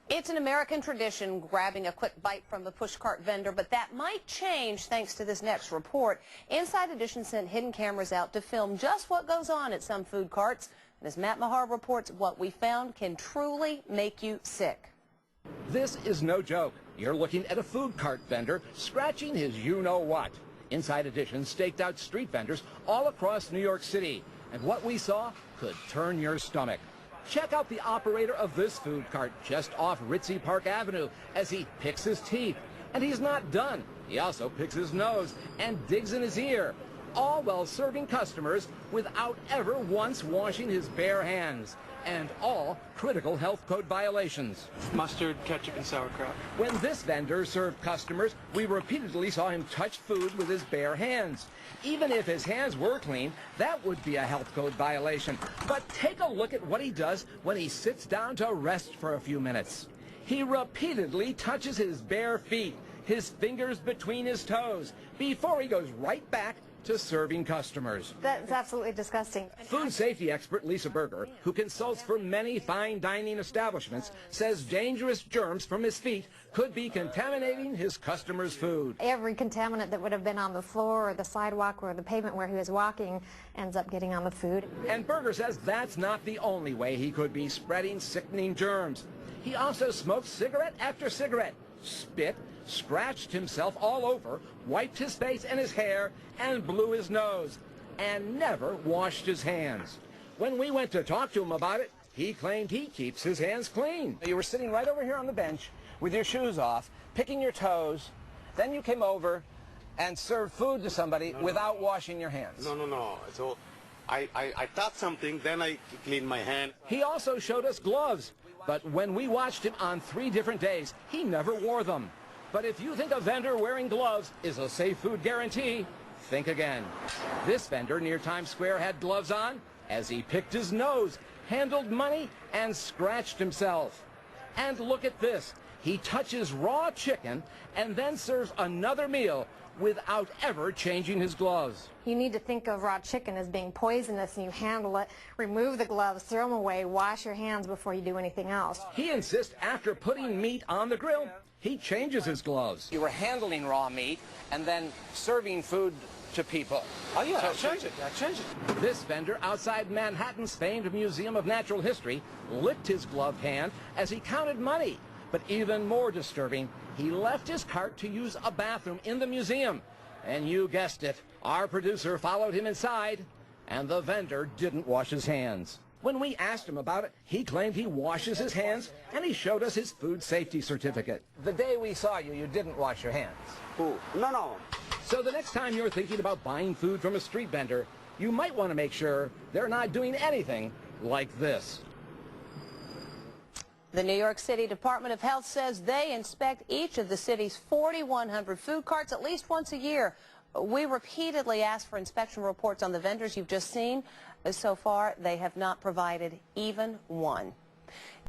It's an American tradition grabbing a quick bite from the pushcart vendor, but that might change thanks to this next report. Inside Edition sent hidden cameras out to film just what goes on at some food carts. And as Matt Mahar reports, what we found can truly make you sick. This is no joke. You're looking at a food cart vendor scratching his you-know-what. Inside Edition staked out street vendors all across New York City. And what we saw could turn your stomach. Check out the operator of this food cart just off Ritzy Park Avenue as he picks his teeth. And he's not done. He also picks his nose and digs in his ear, all while serving customers without ever once washing his bare hands. And all critical health code violations. Mustard, ketchup, and sauerkraut. When this vendor served customers, we repeatedly saw him touch food with his bare hands. Even if his hands were clean, that would be a health code violation. But take a look at what he does when he sits down to rest for a few minutes. He repeatedly touches his bare feet, his fingers between his toes, before he goes right back to serving customers. That's absolutely disgusting. Food safety expert Lisa Berger, who consults for many fine dining establishments, says dangerous germs from his feet could be contaminating his customers' food. Every contaminant that would have been on the floor or the sidewalk or the pavement where he was walking ends up getting on the food. And Berger says that's not the only way he could be spreading sickening germs. He also smoked cigarette after cigarette, spit, scratched himself all over, wiped his face and his hair, and blew his nose, and never washed his hands. When we went to talk to him about it, he claimed he keeps his hands clean. You were sitting right over here on the bench with your shoes off, picking your toes, then you came over and served food to somebody without washing your hands. No. So I touched something, then I cleaned my hand. He also showed us gloves, but when we watched him on 3 different days, he never wore them. But if you think a vendor wearing gloves is a safe food guarantee, think again. This vendor near Times Square had gloves on as he picked his nose, handled money, and scratched himself. And look at this. He touches raw chicken and then serves another meal without ever changing his gloves. You need to think of raw chicken as being poisonous, and you handle it, remove the gloves, throw them away, wash your hands before you do anything else. He insists after putting meat on the grill, he changes his gloves. You were handling raw meat and then serving food to people. Oh yeah, I changed it. This vendor outside Manhattan's famed Museum of Natural History licked his gloved hand as he counted money. But even more disturbing, he left his cart to use a bathroom in the museum. And you guessed it, our producer followed him inside, and the vendor didn't wash his hands. When we asked him about it, he claimed he washes his hands, and he showed us his food safety certificate. The day we saw you, you didn't wash your hands. Who? No. So the next time you're thinking about buying food from a street vendor, you might want to make sure they're not doing anything like this. The New York City Department of Health says they inspect each of the city's 4,100 food carts at least once a year. We repeatedly asked for inspection reports on the vendors you've just seen. So far, they have not provided even one.